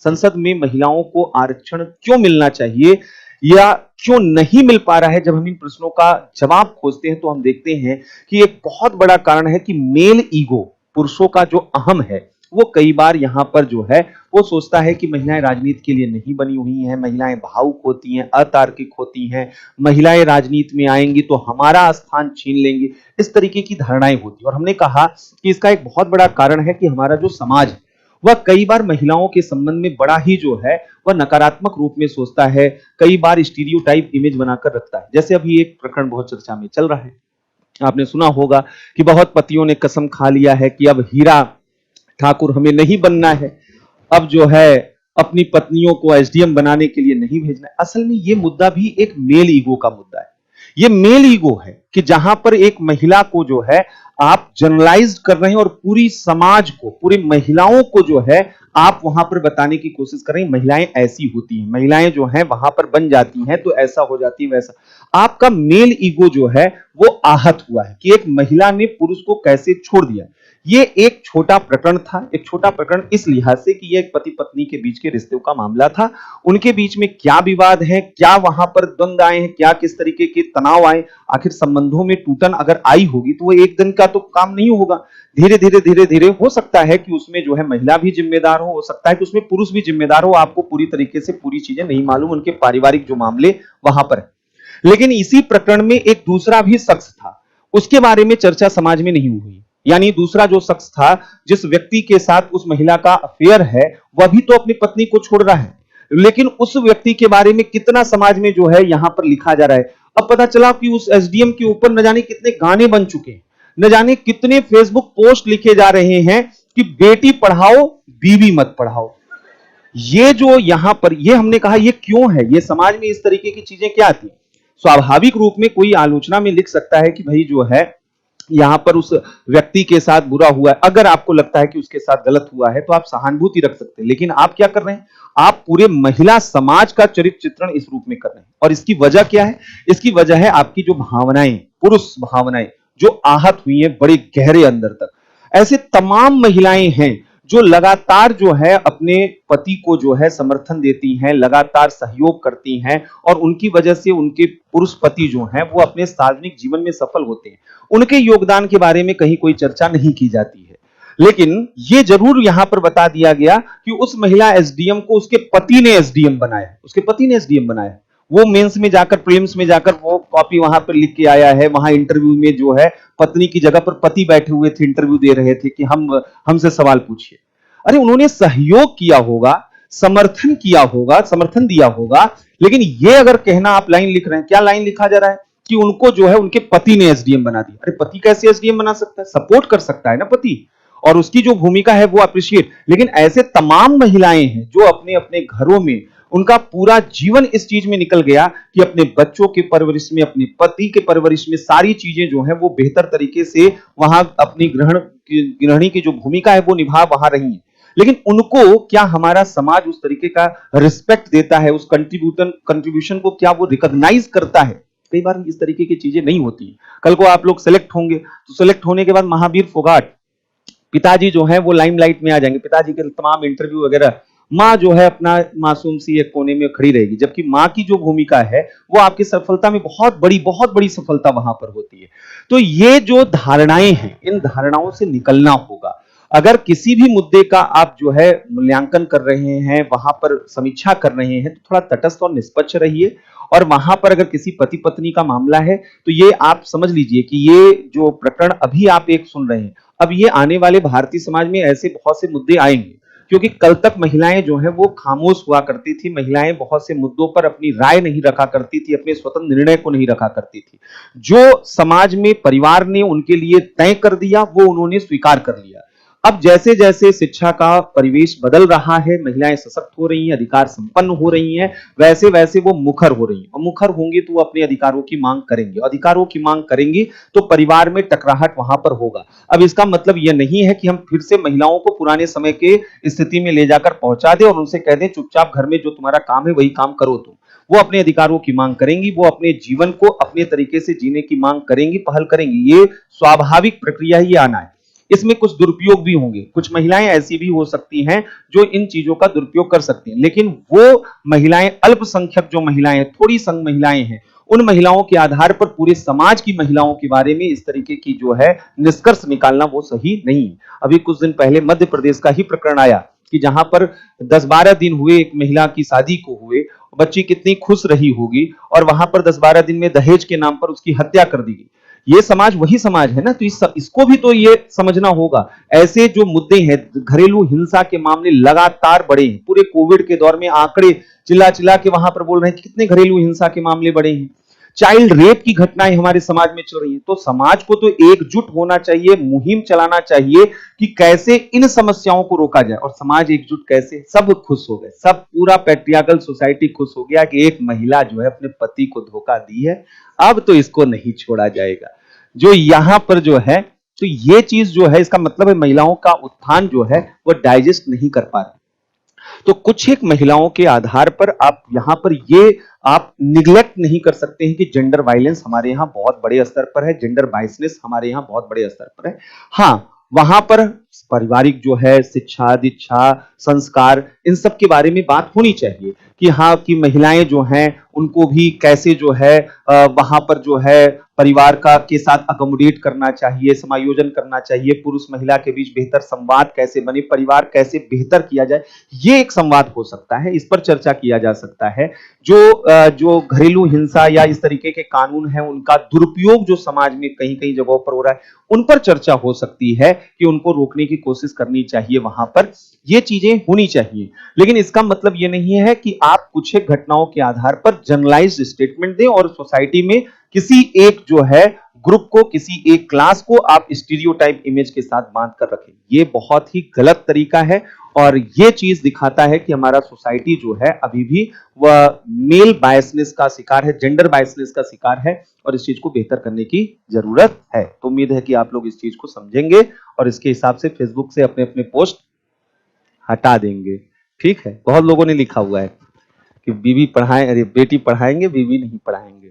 संसद में महिलाओं को आरक्षण क्यों मिलना चाहिए या क्यों नहीं मिल पा रहा है, जब हम इन प्रश्नों का जवाब खोजते हैं तो हम देखते हैं कि एक बहुत बड़ा कारण है कि मेल ईगो, पुरुषों का जो अहम है, वो कई बार यहां पर जो है वो सोचता है कि महिलाएं राजनीति के लिए नहीं बनी हुई हैं, महिलाएं भावुक होती हैं, अतार्किक होती हैं, महिलाएं राजनीति में आएंगी तो हमारा स्थान छीन लेंगी, इस तरीके की धारणाएं होती हैं। और हमने कहा कि इसका एक बहुत बड़ा कारण है कि हमारा जो समाज है वह कई बार महिलाओं के संबंध में बड़ा ही जो है वह नकारात्मक रूप में सोचता है, कई बार स्टीरियोटाइप इमेज बनाकर रखता है। जैसे अभी एक प्रकरण बहुत चर्चा में चल रहा है, आपने सुना होगा कि बहुत पतियों ने कसम खा लिया है कि अब हीरा ठाकुर हमें नहीं बनना है, अब जो है अपनी पत्नियों को एसडीएम बनाने के लिए नहीं भेजना है। असल में ये मुद्दा भी एक मेल ईगो का मुद्दा है। ये मेल ईगो है कि जहां पर एक महिला को जो है आप जनरलाइज कर रहे हैं और पूरी समाज को, पूरी महिलाओं को जो है आप वहां पर बताने की कोशिश कर रहे हैं महिलाएं ऐसी होती हैं, महिलाएं जो हैं वहां पर बन जाती हैं तो ऐसा हो जाती है वैसा। आपका मेल ईगो जो है वो आहत हुआ है कि एक महिला ने पुरुष को कैसे छोड़ दिया। ये एक छोटा प्रकरण था, एक छोटा प्रकरण इस लिहाज से कि ये एक पति पत्नी के बीच के रिश्तों का मामला था। उनके बीच में क्या विवाद है, क्या वहां पर द्वंद्व आए हैं, क्या किस तरीके के तनाव आए, आखिर संबंधों में टूटन अगर आई होगी तो वो एक दिन का तो काम नहीं होगा, धीरे धीरे हो सकता है कि उसमें जो है महिला भी जिम्मेदार हो सकता है कि उसमें पुरुष भी जिम्मेदार हो। आपको पूरी तरीके से पूरी चीजें नहीं मालूम, उनके पारिवारिक जो मामले वहां पर है। लेकिन इसी प्रकरण में एक दूसरा भी शख्स था, उसके बारे में चर्चा समाज में नहीं हुई। यानी दूसरा जो शख्स था, जिस व्यक्ति के साथ उस महिला का अफेयर है, वह भी तो अपनी पत्नी को छोड़ रहा है, लेकिन उस व्यक्ति के बारे में कितना समाज में जो है यहां पर लिखा जा रहा है। अब पता चला कि उस एसडीएम के ऊपर न जाने कितने गाने बन चुके हैं, न जाने कितने फेसबुक पोस्ट लिखे जा रहे हैं कि बेटी पढ़ाओ बीवी मत पढ़ाओ। ये जो यहां पर ये हमने कहा ये क्यों है, ये समाज में इस तरीके की चीजें क्या आती है। स्वाभाविक रूप में कोई आलोचना में लिख सकता है कि भाई जो है यहां पर उस व्यक्ति के साथ बुरा हुआ है, अगर आपको लगता है कि उसके साथ गलत हुआ है तो आप सहानुभूति रख सकते हैं। लेकिन आप क्या कर रहे हैं, आप पूरे महिला समाज का चरित्र चित्रण इस रूप में कर रहे हैं। और इसकी वजह क्या है, इसकी वजह है आपकी जो भावनाएं, पुरुष भावनाएं जो आहत हुई हैं बड़े गहरे अंदर तक। ऐसे तमाम महिलाएं हैं जो लगातार जो है अपने पति को जो है समर्थन देती हैं, लगातार सहयोग करती हैं, और उनकी वजह से उनके पुरुष पति जो हैं वो अपने सार्वजनिक जीवन में सफल होते हैं। उनके योगदान के बारे में कहीं कोई चर्चा नहीं की जाती है, लेकिन ये जरूर यहां पर बता दिया गया कि उस महिला एसडीएम को उसके पति ने एसडीएम बनाया, उसके पति ने एसडीएम बनाया। वो मेंस में जाकर, प्रीलिम्स में जाकर वो कॉपी वहां पर लिख के आया है, वहां इंटरव्यू में जो है पत्नी की जगह पर पति बैठे हुए थे, इंटरव्यू दे रहे थे कि हमसे सवाल पूछिए। अरे उन्होंने सहयोग किया होगा, समर्थन किया होगा, समर्थन दिया होगा, लेकिन ये अगर कहना आप लाइन लिख रहे हैं, क्या लाइन लिखा जा रहा है कि उनको जो है उनके पति ने एसडीएम बना दिया। अरे पति कैसे एसडीएम बना सकता है, सपोर्ट कर सकता है ना पति, और उसकी जो भूमिका है वो अप्रिशिएट। लेकिन ऐसे तमाम महिलाएं हैं जो अपने अपने घरों में उनका पूरा जीवन इस चीज में निकल गया कि अपने बच्चों के परवरिश में, अपने पति के परवरिश में सारी चीजें जो है वो बेहतर तरीके से वहां अपनी गृहिणी की जो भूमिका है वो निभा वहां रही है। लेकिन उनको क्या हमारा समाज उस तरीके का रिस्पेक्ट देता है, उस कंट्रीब्यूशन को क्या वो रिकॉग्नाइज करता है? कई बार इस तरीके की चीजें नहीं होती। कल को आप लोग सेलेक्ट होंगे तो सेलेक्ट होने के बाद महावीर फोगाट पिताजी जो है वो लाइमलाइट में आ जाएंगे, पिताजी के तमाम इंटरव्यू वगैरह, माँ जो है अपना मासूम सी एक कोने में खड़ी रहेगी, जबकि माँ की जो भूमिका है वो आपकी सफलता में बहुत बड़ी सफलता वहां पर होती है। तो ये जो धारणाएं हैं, इन धारणाओं से निकलना होगा। अगर किसी भी मुद्दे का आप जो है मूल्यांकन कर रहे हैं, वहां पर समीक्षा कर रहे हैं, तो थोड़ा तटस्थ और निष्पक्ष रहिए। और वहां पर अगर किसी पति पत्नी का मामला है तो ये आप समझ लीजिए कि ये जो प्रकरण अभी आप एक सुन रहे हैं, अब ये आने वाले भारतीय समाज में ऐसे बहुत से मुद्दे आएंगे, क्योंकि कल तक महिलाएं जो है वो खामोश हुआ करती थी, महिलाएं बहुत से मुद्दों पर अपनी राय नहीं रखा करती थी, अपने स्वतंत्र निर्णय को नहीं रखा करती थी। जो समाज में परिवार ने उनके लिए तय कर दिया वो उन्होंने स्वीकार कर लिया। अब जैसे जैसे शिक्षा का परिवेश बदल रहा है, महिलाएं सशक्त हो रही हैं, अधिकार संपन्न हो रही हैं, वैसे वैसे वो मुखर हो रही हैं, और मुखर होंगी तो वो अपने अधिकारों की मांग करेंगे, अधिकारों की मांग करेंगी तो परिवार में टकराहट वहां पर होगा। अब इसका मतलब यह नहीं है कि हम फिर से महिलाओं को पुराने समय के स्थिति में ले जाकर पहुंचा दें और उनसे कह दें चुपचाप घर में जो तुम्हारा काम है वही काम करो। तुम, वो अपने अधिकारों की मांग करेंगी, वो अपने जीवन को अपने तरीके से जीने की मांग करेंगी, पहल करेंगी। ये स्वाभाविक प्रक्रिया ही आना है। इसमें कुछ दुरुपयोग भी होंगे, कुछ महिलाएं ऐसी भी हो सकती हैं जो इन चीजों का दुरुपयोग कर सकती हैं, लेकिन वो महिलाएं, अल्पसंख्यक जो महिलाएं, थोड़ी संघ महिलाएं हैं, उन महिलाओं के आधार पर पूरे समाज की महिलाओं के बारे में इस तरीके की जो है निष्कर्ष निकालना वो सही नहीं है। अभी कुछ दिन पहले मध्य प्रदेश का ही प्रकरण आया कि जहां पर 10-12 दिन हुए एक महिला की शादी को हुए, बच्ची कितनी खुश रही होगी, और वहां पर 10-12 दिन में दहेज के नाम पर उसकी हत्या कर दी गई। ये समाज वही समाज है ना, तो इसको भी तो ये समझना होगा। ऐसे जो मुद्दे हैं, घरेलू हिंसा के मामले लगातार बढ़े हैं, पूरे कोविड के दौर में आंकड़े चिल्ला चिल्ला के वहां पर बोल रहे हैं कि कितने घरेलू हिंसा के मामले बढ़े हैं, चाइल्ड रेप की घटनाएं हमारे समाज में चल रही हैं। तो समाज को तो एकजुट होना चाहिए, मुहिम चलाना चाहिए कि कैसे इन समस्याओं को रोका जाए, और समाज एकजुट कैसे, सब खुश हो गए, सब पूरा पैट्रियार्कल सोसाइटी खुश हो गया कि एक महिला जो है अपने पति को धोखा दी है, अब तो इसको नहीं छोड़ा जाएगा। जो यहां पर जो है, तो ये चीज जो है, इसका मतलब है महिलाओं का उत्थान जो है वो डाइजेस्ट नहीं कर पा रहे। तो कुछ एक महिलाओं के आधार पर आप यहां पर ये आप निग्लेक्ट नहीं कर सकते हैं कि जेंडर वायलेंस हमारे यहां बहुत बड़े स्तर पर है, जेंडर बाइसनेस हमारे यहां बहुत बड़े स्तर पर है। हां, वहां पर पारिवारिक जो है शिक्षा, दीक्षा, संस्कार, इन सब के बारे में बात होनी चाहिए कि हाँ, कि महिलाएं जो हैं उनको भी कैसे जो है वहां पर जो है परिवार का के साथ अकोमोडेट करना चाहिए, समायोजन करना चाहिए, पुरुष महिला के बीच बेहतर संवाद कैसे बने, परिवार कैसे बेहतर किया जाए, ये एक संवाद हो सकता है, इस पर चर्चा किया जा सकता है। जो घरेलू हिंसा या इस तरीके के कानून है, उनका दुरुपयोग जो समाज में कहीं कहीं जगहों पर हो रहा है, उन पर चर्चा हो सकती है कि उनको रोकने की कोशिश करनी चाहिए, वहां पर ये चीजें होनी चाहिए। लेकिन इसका मतलब ये नहीं है कि आप कुछ एक घटनाओं के आधार पर जनरलाइज्ड स्टेटमेंट दें और सोसाइटी में किसी एक जो है ग्रुप को, किसी एक क्लास को आप स्टीरियोटाइप इमेज के साथ बांध कर रखें। ये बहुत ही गलत तरीका है, और ये चीज दिखाता है कि हमारा सोसाइटी जो है अभी भी वह मेल बायसनेस का शिकार है, जेंडर बायसनेस का शिकार है, और इस चीज को बेहतर करने की जरूरत है। तो उम्मीद है कि आप लोग इस चीज को समझेंगे और इसके हिसाब से फेसबुक से अपने अपने पोस्ट हटा देंगे। ठीक है, बहुत लोगों ने लिखा हुआ है कि बीवी पढ़ाएं, अरे बेटी पढ़ाएंगे, बीवी नहीं पढ़ाएंगे।